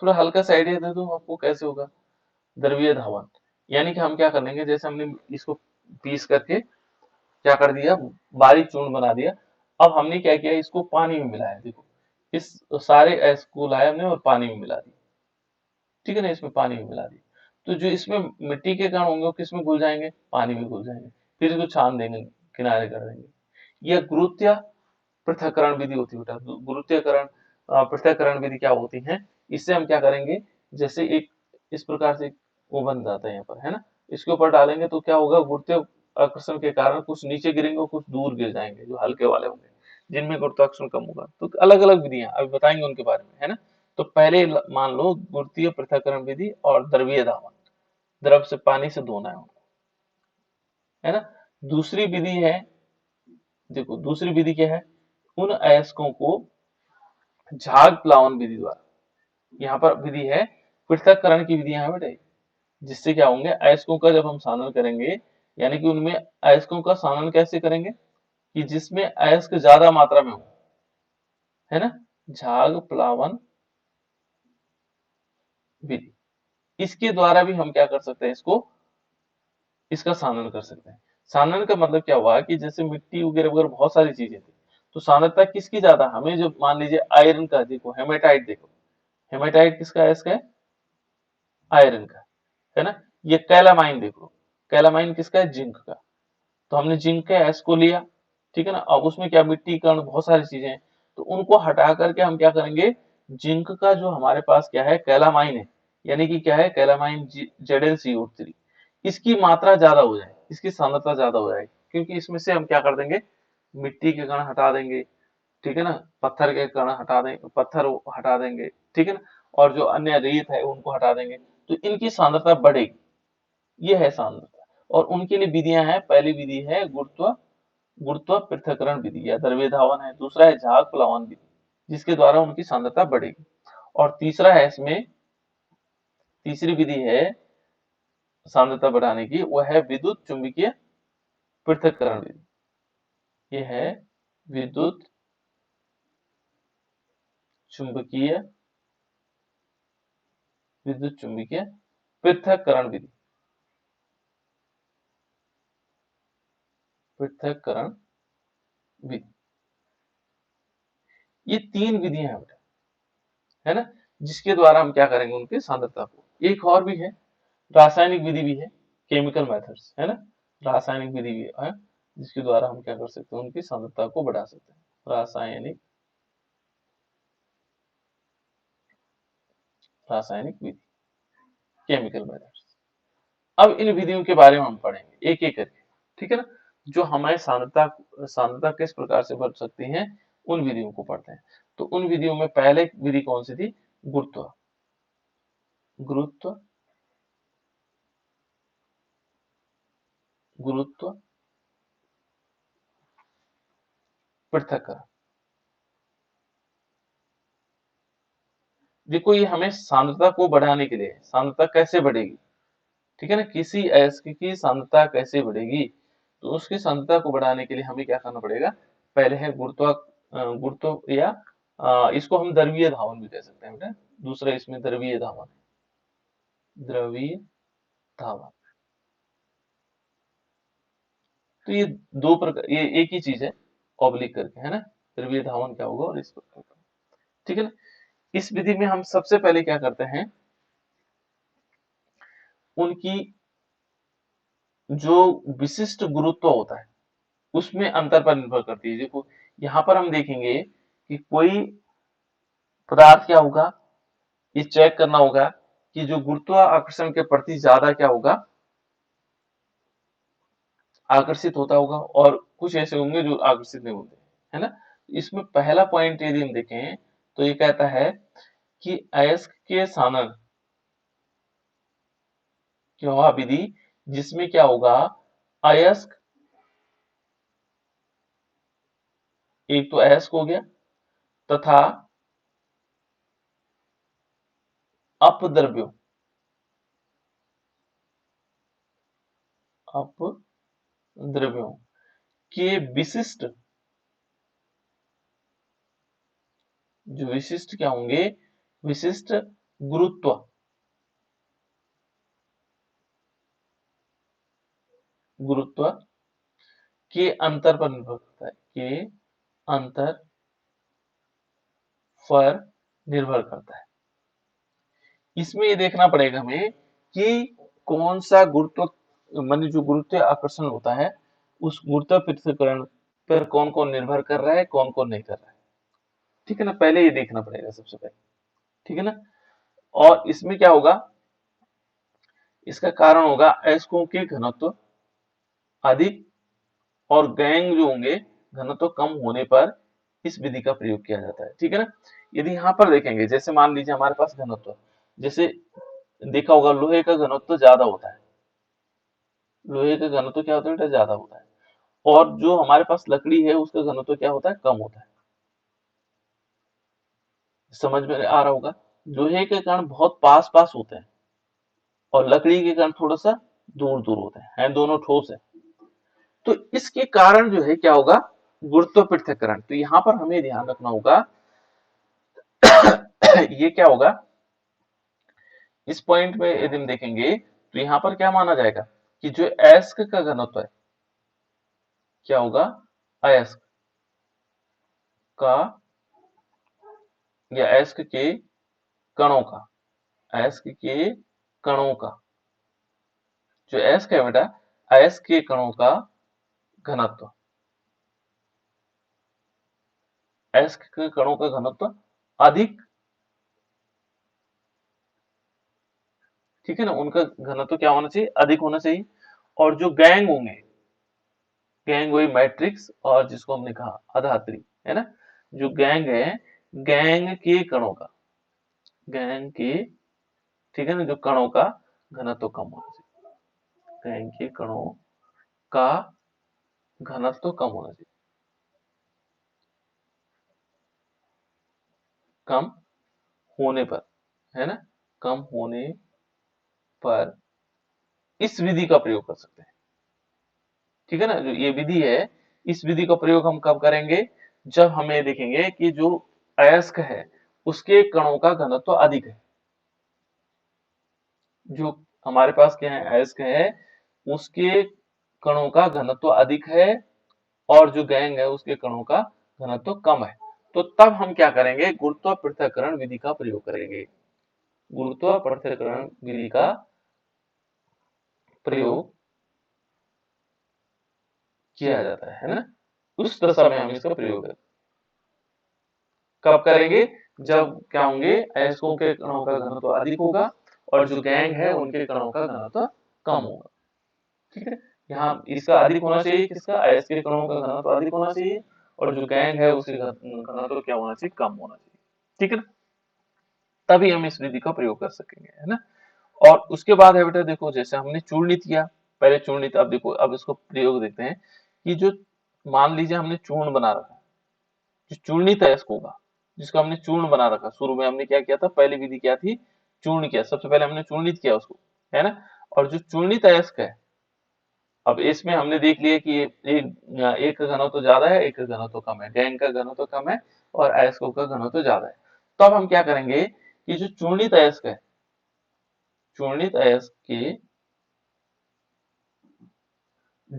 थोड़ा हल्का सा आइडिया दे दूं आपको कैसे होगा द्रवीय धावन। यानी कि हम क्या कर लेंगे, जैसे हमने इसको पीस करके क्या कर दिया, बारीक चूर्ण बना दिया। अब हमने क्या किया, इसको पानी में मिलाया, देखो इस सारे एस को लाया हमने और पानी में मिला दिया, ठीक है ना, इसमें पानी में मिला दिया। तो जो इसमें मिट्टी के कण होंगे वो किसमें घुल जाएंगे, पानी में घुल जाएंगे। फिर इसको छान देंगे, किनारे कर देंगे। यह गुरुत्व पृथक्करण विधि होती है बेटा। गुरुत्वीयकरण पृथक्करण विधि क्या होती है, इससे हम क्या करेंगे, जैसे एक इस प्रकार से वो बन जाता है यहाँ पर, है ना, इसके ऊपर डालेंगे तो क्या होगा, गुरुत्व आकर्षण के कारण कुछ नीचे गिरेंगे और कुछ दूर गिर जाएंगे, जो हल्के वाले होंगे जिनमें गुरुत्वाकर्षण कम होगा। तो अलग अलग विधियां अभी बताएंगे उनके बारे में, है ना। तो पहले मान लो गुरुत्वीय पृथक्करण विधि और द्रवीय धावन, द्रव से पानी से धोना है उनको, है ना। दूसरी विधि है, देखो दूसरी विधि क्या है, उन अयस्कों को झाग प्लावन विधि द्वारा, यहाँ पर विधि है पृथक्करण की विधियां है बेटे, जिससे क्या होंगे, अयस्कों का जब हम सानन करेंगे, यानी कि उनमें अयस्कों का सानन कैसे करेंगे, कि जिसमें अयस्क ज्यादा मात्रा में हो, है ना, झाग प्लावन विधि, इसके द्वारा भी हम क्या कर सकते हैं, इसका सानन कर सकते हैं। सानन का मतलब क्या हुआ कि जैसे मिट्टी वगैरह वगैरह बहुत सारी चीजें थी, तो सान्द्रता किसकी ज्यादा, हमें जब मान लीजिए आयरन का, देखो हेमेटाइट, देखो हेमेटाइट किसका अयस्क है, आयरन का, है ना। ये कैलामाइन देखो, कैलामाइन किसका है, जिंक का। तो हमने जिंक के अयस्क को लिया, ठीक है ना, अब उसमें क्या मिट्टी कण बहुत सारी चीजें हैं, तो उनको हटा करके हम क्या करेंगे, जिंक का जो हमारे पास क्या है, कैलामाइन है, यानी कि क्या है, कैलामाइन ZnCO3, इसकी मात्रा ज्यादा हो जाए, इसकी सांद्रता ज्यादा हो जाएगी, क्योंकि इसमें से हम क्या कर देंगे, मिट्टी के कण हटा देंगे, ठीक है ना, पत्थर के कण हटा देंगे, पत्थर हटा देंगे, ठीक है ना, और जो अन्य रेत है उनको हटा देंगे, तो इनकी सांद्रता बढ़ेगी, ये है सांद्रता। और उनके लिए विधियां हैं, पहली विधि है गुरुत्व पृथक्करण विधि या द्रव्य धावन है, दूसरा है झाग प्लावन विधि, जिसके द्वारा उनकी सांद्रता बढ़ेगी, और तीसरा है इसमें, तीसरी विधि है सांद्रता बढ़ाने की, वह है विद्युत चुंबकीय पृथक्करण विधि। ये है विद्युत चुंबकीय पृथक्करण विधि, पृथक्करण विधि, ये तीन विधियां हैं बेटा, है ना, जिसके द्वारा हम क्या करेंगे, उनकी सांद्रता को। एक और भी है, रासायनिक विधि भी है, केमिकल मेथड्स, है ना, रासायनिक विधि भी है, जिसके द्वारा हम क्या कर सकते हैं, उनकी सांद्रता को बढ़ा सकते हैं, रासायनिक विधि, केमिकल मेथड्स। अब इन विधियों के बारे में हम पढ़ेंगे एक एक करके, ठीक है ना, जो हमारे सांद्रता किस प्रकार से बढ़ सकती है, उन विधियों को पढ़ते हैं। तो उन विधियों में पहले विधि कौन सी थी, गुरुत्व गुरुत्व गुरुत्व पृथक्करण। देखो ये हमें सांद्रता को बढ़ाने के लिए, सांद्रता कैसे बढ़ेगी, ठीक है ना, किसी अयस्क की सांद्रता कैसे बढ़ेगी, तो उसकी सांद्रता को बढ़ाने के लिए हमें क्या करना पड़ेगा, पहले है गुरुत्व या इसको हम द्रवीय धावन भी कह सकते हैं बेटा, दूसरा इसमें द्रवीय धावन, द्रवीय धावन। तो ये दो प्रकार, ये एक ही चीज है, ऑब्लिक करके, है ना, द्रवीय धावन क्या होगा और इस प्रकार का, ठीक है ना। इस विधि में हम सबसे पहले क्या करते हैं, उनकी जो विशिष्ट गुरुत्व होता है उसमें अंतर पर निर्भर करती है। देखो यहाँ पर हम देखेंगे कि कोई पदार्थ क्या होगा, ये चेक करना होगा कि जो गुरुत्वाकर्षण के प्रति ज्यादा क्या होगा, आकर्षित होता होगा, और कुछ ऐसे होंगे जो आकर्षित नहीं होते, है ना। इसमें पहला पॉइंट यदि हम देखें तो ये कहता है कि अयस्क के सानन की वह विधि जिसमें क्या होगा, अयस्क, एक तो अयस्क हो गया तथा अपद्रव्यों, अपद्रव्यों के विशिष्ट, जो विशिष्ट क्या होंगे, विशिष्ट गुरुत्व, गुरुत्व के अंतर पर निर्भर करता है, के अंतर पर निर्भर करता है। इसमें ये देखना पड़ेगा हमें कि कौन सा गुरुत्व, माने जो गुरुत्व आकर्षण होता है, उस गुरुत्व पृथक्करण पर कौन कौन निर्भर कर रहा है, कौन कौन नहीं कर रहा है। ठीक है ना, पहले ये देखना पड़ेगा सबसे पहले। ठीक है ना, और इसमें क्या होगा, इसका कारण होगा अयस्कों के घनत्व अधिक और गैंग जो होंगे घनत्व कम होने पर इस विधि का प्रयोग किया जाता है। ठीक है ना, यदि यहाँ पर देखेंगे, जैसे मान लीजिए हमारे पास घनत्व, जैसे देखा होगा लोहे का घनत्व ज्यादा होता है, लोहे का घनत्व क्या होता है बेटा, ज्यादा होता है, और जो हमारे पास लकड़ी है उसका घनत्व क्या होता है, कम होता है। समझ में आ रहा होगा, लोहे के कण बहुत पास पास होते हैं और लकड़ी के कण थोड़ा सा दूर दूर होते हैं, दोनों ठोस है। तो इसके कारण जो है क्या होगा, गुरुत्व पृथक्करण। तो यहाँ पर हमें ध्यान रखना होगा ये क्या होगा, इस पॉइंट में यदि हम देखेंगे तो यहाँ पर क्या माना जाएगा कि जो अयस्क का घनत्व है क्या होगा, अयस्क का या अयस्क के कणों का, अयस्क के कणों का, जो अयस्क है बेटा, अयस्क के कणों का घनत्व, अयस्क के कणों का घनत्व अधिक, ठीक है ना, उनका घनत्व क्या होना चाहिए, अधिक होना चाहिए। और जो गैंग होंगे, गैंग वही मैट्रिक्स और जिसको हमने कहा अधात्री, है ना, जो गैंग है, गैंग के कणों का, गैंग के, ठीक है ना, जो कणों का घनत्व कम होना चाहिए, गैंग के कणों का घनत्व कम होना चाहिए, कम होने पर, है ना, कम होने पर इस विधि का प्रयोग कर सकते हैं। ठीक है ना, जो ये विधि है, इस विधि का प्रयोग हम कब करेंगे, जब हमें देखेंगे कि जो अयस्क है उसके कणों का घनत्व अधिक है, जो हमारे पास क्या है, अयस्क है उसके कणों का घनत्व अधिक है और जो गैंग है उसके कणों का घनत्व कम है। तो तब हम क्या करेंगे, गुरुत्व पृथक्करण विधि का प्रयोग करेंगे, गुरुत्व पृथक्करण विधि का प्रयोग किया जाता है ना, उस दशा में हम इसका प्रयोग करेंगे। कब करेंगे, जब क्या होंगे, अयस्कों के कणों का घनत्व अधिक होगा और जो गैंग है उनके कणों का घनत्व कम होगा। ठीक है, यहाँ इसका अधिक होना चाहिए, किसका, अयस्क के कणों का घनत्व अधिक होना चाहिए और जो गैंग है उसके घनत्व क्या होना चाहिए, कम होना चाहिए। ठीक है ना, तभी हम इस विधि का प्रयोग कर सकेंगे, है ना। और उसके बाद है बेटा, देखो जैसे हमने चूर्णित किया, पहले चूर्णित, अब देखो अब इसको प्रयोग देखते हैं कि जो मान लीजिए हमने चूर्ण बना रखा, जो चूर्णित अयस्क होगा, जिसको हमने चूर्ण बना रखा, शुरू में हमने क्या किया था, पहली विधि क्या थी, चूर्ण किया, सबसे पहले हमने चूर्णित किया उसको, है ना। और जो चूर्णित अयस्क है, अब इसमें हमने देख लिया कि एक का घनत्व ज्यादा है, एक का घनत्व कम है, गैंग का घनत्व कम है और अयस्कों का घनत्व ज्यादा है। तो अब हम क्या करेंगे कि जो चूर्णित अयस्क है, चूर्णित अयस्क के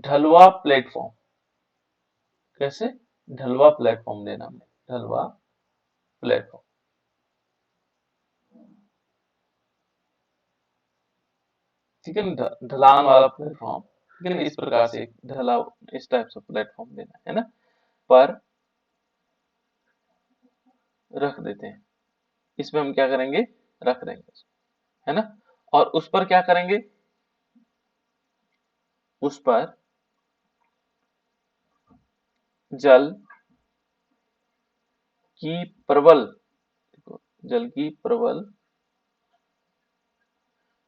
ढलवा प्लेटफॉर्म, कैसे, ढलवा प्लेटफॉर्म लेना हमने, ढलवा प्लेटफॉर्म, ठीक है ना, ढलान वाला प्लेटफॉर्म, ठीक है ना, इस प्रकार से ढला, इस टाइप से प्लेटफॉर्म लेना है ना, पर रख देते हैं, इसमें हम क्या करेंगे, रख देंगे, है ना। और उस पर क्या करेंगे, उस पर जल की प्रबल, जल की प्रबल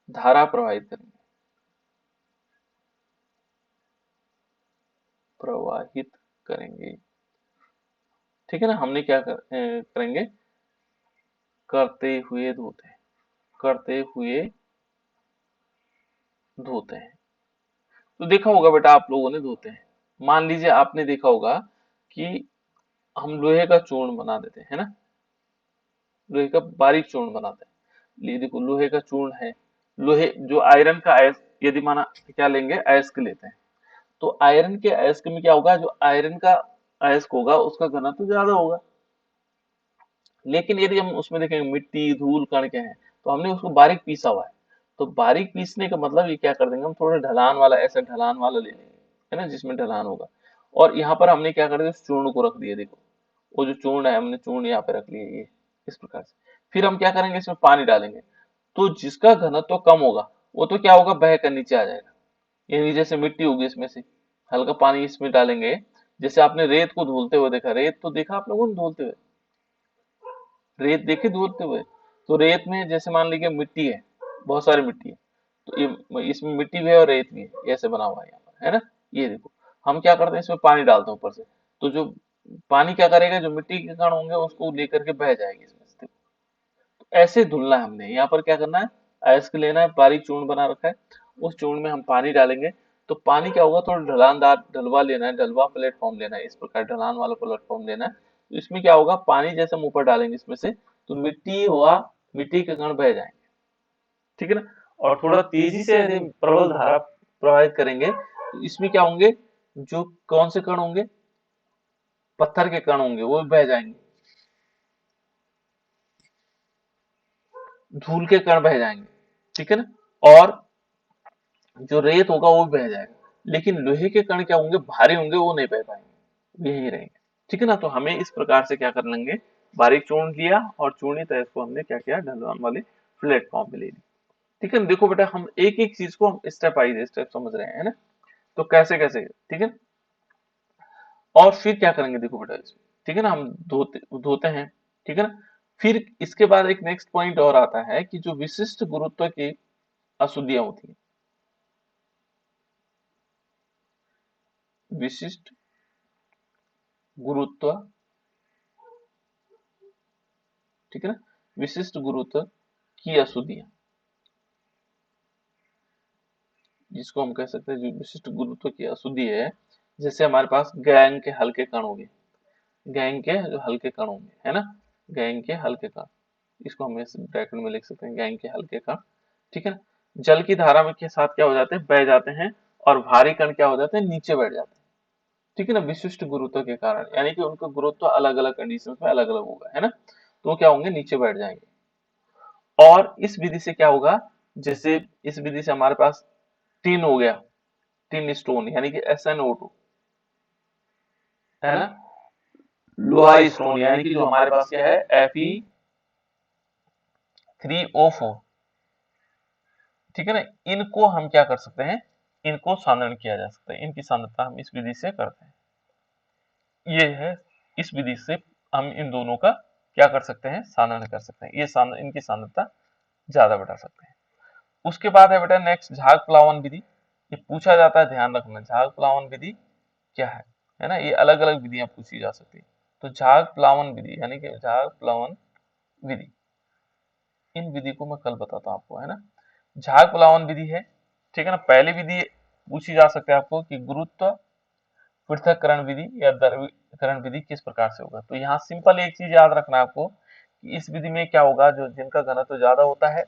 धारा प्रवाहित करेंगे, प्रवाहित करेंगे, ठीक है ना। हमने क्या करेंगे, करते हुए धोते हैं, करते हुए धोते हैं। तो देखा होगा बेटा आप लोगों ने, धोते हैं, मान लीजिए आपने देखा होगा कि हम लोहे का चूर्ण बना देते हैं, है ना, लोहे का बारीक चूर्ण बनाते हैं। ये देखो लोहे का चूर्ण है, लोहे जो आयरन का अयस्क, यदि माना क्या लेंगे, अयस्क लेते हैं, तो आयरन के अयस्क में क्या होगा, जो आयरन का अयस्क होगा उसका घनत्व ज्यादा होगा। लेकिन यदि हम उसमें देखेंगे मिट्टी धूल कण के हैं, तो हमने उसको बारीक पीसा हुआ है, तो बारीक पीसने का मतलब ये क्या कर देंगे, हम थोड़ा ढलान वाला, ऐसा ढलान वाला ले लेंगे, है ना, जिसमें ढलान होगा, और यहाँ पर हमने क्या कर दिया, उस चूर्ण को रख दिया। देखो वो जो चूर्ण है, हमने चूर्ण यहाँ पे रख लिया, ये इस प्रकार से। फिर हम क्या करेंगे, इसमें पानी डालेंगे। तो जिसका घनत्व कम होगा वो तो क्या होगा, बह कर नीचे आ जाएगा। यानी जैसे मिट्टी होगी, इसमें से हल्का पानी इसमें डालेंगे। जैसे आपने रेत को धुलते हुए देखा, रेत तो देखा आप लोगों ने धुलते हुए, रेत देखे धुलते हुए। तो रेत में जैसे मान लीजिए मिट्टी है, बहुत सारी मिट्टी है, तो ये इसमें मिट्टी भी है और रेत भी है, ये ऐसे बना हुआ है यहाँ पर, है ना। ये देखो हम क्या करते हैं, इसमें पानी डालते हैं ऊपर से। तो जो पानी क्या करेगा, जो मिट्टी के कण होंगे उसको लेकर के बह जाएगी इसमें से। तो ऐसे धुलना है हमने। यहाँ पर क्या करना है, अयस्क लेना है, बारीक चूर्ण बना रखा है, उस चूर्ण में हम पानी डालेंगे। तो पानी क्या होगा, थोड़ा ढलानदार ढलवा लेना है, ढलवा प्लेटफॉर्म लेना है, इस प्रकार ढलान वाला प्लेटफॉर्म लेना है। तो इसमें क्या होगा, पानी जैसे हम ऊपर डालेंगे इसमें से, तो मिट्टी हुआ, मिट्टी के कण बह जाएंगे, ठीक है ना। और थोड़ा तेजी से यदि प्रबल धारा प्रवाहित करेंगे तो इसमें क्या होंगे, जो कौन से कण होंगे, पत्थर के कण होंगे, वो बह जाएंगे, धूल के कण बह जाएंगे, ठीक है ना। और जो रेत होगा वो भी बह जाएगा। लेकिन लोहे के कण क्या होंगे, भारी होंगे, वो नहीं बह पाएंगे, यही रहेंगे, ठीक है ना। तो हमें इस प्रकार से क्या कर लेंगे, बारीक चूर्ण लिया और चूर्णित अयस्क को हमने क्या किया, ढलवान वाले प्लेटफॉर्म पे ले लिया, ठीक है ना। देखो बेटा, हम एक एक चीज को हम स्टेप बाय स्टेप समझ रहे हैं, है ना। तो कैसे कैसे, ठीक है। और फिर क्या करेंगे, देखो बेटा इसमें, ठीक है ना, हम धोते धोते हैं, ठीक है ना। फिर इसके बाद एक नेक्स्ट पॉइंट और आता है कि जो विशिष्ट गुरुत्व की अशुद्धियां होती हैं, विशिष्ट गुरुत्व, ठीक है ना, विशिष्ट गुरुत्व की अशुद्धियां, जिसको हम कह सकते हैं जो विशिष्ट गुरुत्व की अशुद्धि है। जैसे हमारे पास गैंग के हल्के कण होंगे, गैंग के जो हल्के कण होंगे, है ना, गैंग के हल्के कण, इसको हम ब्रैकेट में लिख सकते हैं, गैंग के हल्के कण, ठीक है ना। जल की धारा में के साथ क्या हो जाते हैं, बह जाते हैं, और भारी कण क्या हो जाते हैं, नीचे बैठ जाते हैं, ठीक है ना, विशिष्ट गुरुत्व के कारण। यानी कि उनका गुरुत्व अलग अलग कंडीशन में अलग अलग होगा, है ना। तो वो क्या होंगे, नीचे बैठ जाएंगे। और इस विधि से क्या होगा, जैसे इस विधि से हमारे पास टिन हो गया, टिन स्टोन यानी कि SnO2, है ना, लोहा स्टोन यानी कि जो हमारे पास क्या है, Fe3O4, ठीक है ना। इनको हम क्या कर सकते हैं, इनको सांद्रण किया जा सकता है, इनकी सांद्रता हम इस विधि से करते हैं। ये है, इस विधि से हम इन दोनों का क्या कर सकते हैं, सांद्रण कर सकते हैं। ये इनकी सांद्रता ज्यादा बढ़ा सकते हैं। उसके बाद है बेटा नेक्स्ट, झाग प्लावन विधि। ये पूछा जाता है, ध्यान रखना, झाग प्लावन विधि क्या है ना। ये अलग अलग विधियां पूछी जा सकती है। तो झाग प्लावन विधि यानी कि झाग प्लावन विधि, इन विधि को मैं कल बताता हूँ आपको, है ना। झाग प्लावन विधि है, ठीक है ना। पहली विधि पूछी जा सकती है आपको कि गुरुत्व पृथक्करण विधि या द्रवीकरण विधि किस प्रकार से होगा। तो यहाँ सिंपल एक चीज याद रखना है आपको कि इस विधि में क्या होगा, जो जिनका घनत्व ज्यादा होता है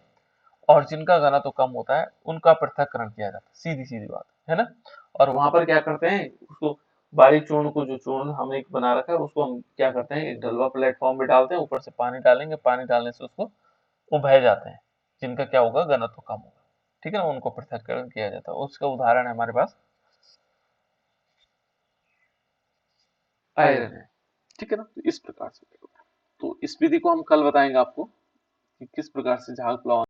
और जिनका घनत्व कम होता है उनका पृथक्करण किया जाता है, सीधी सीधी बात है ना। और वहां पर क्या करते हैं, उसको बारीक चूर्ण को, जो चूर्ण हमने एक बना रखा है उसको हम क्या करते हैं, एक ढलवा प्लेटफॉर्म में डालते हैं, ऊपर से पानी डालेंगे, पानी डालने से उसको वो बह जाते हैं, जिनका क्या होगा, घनत्व कम होगा, ठीक है ना, उनको पृथक्करण किया जाता है। उसका उदाहरण है हमारे पास आयरन है, ठीक है ना। तो इस प्रकार से, तो इस विधि को हम कल बताएंगे आपको कि किस प्रकार से झाग प्लावन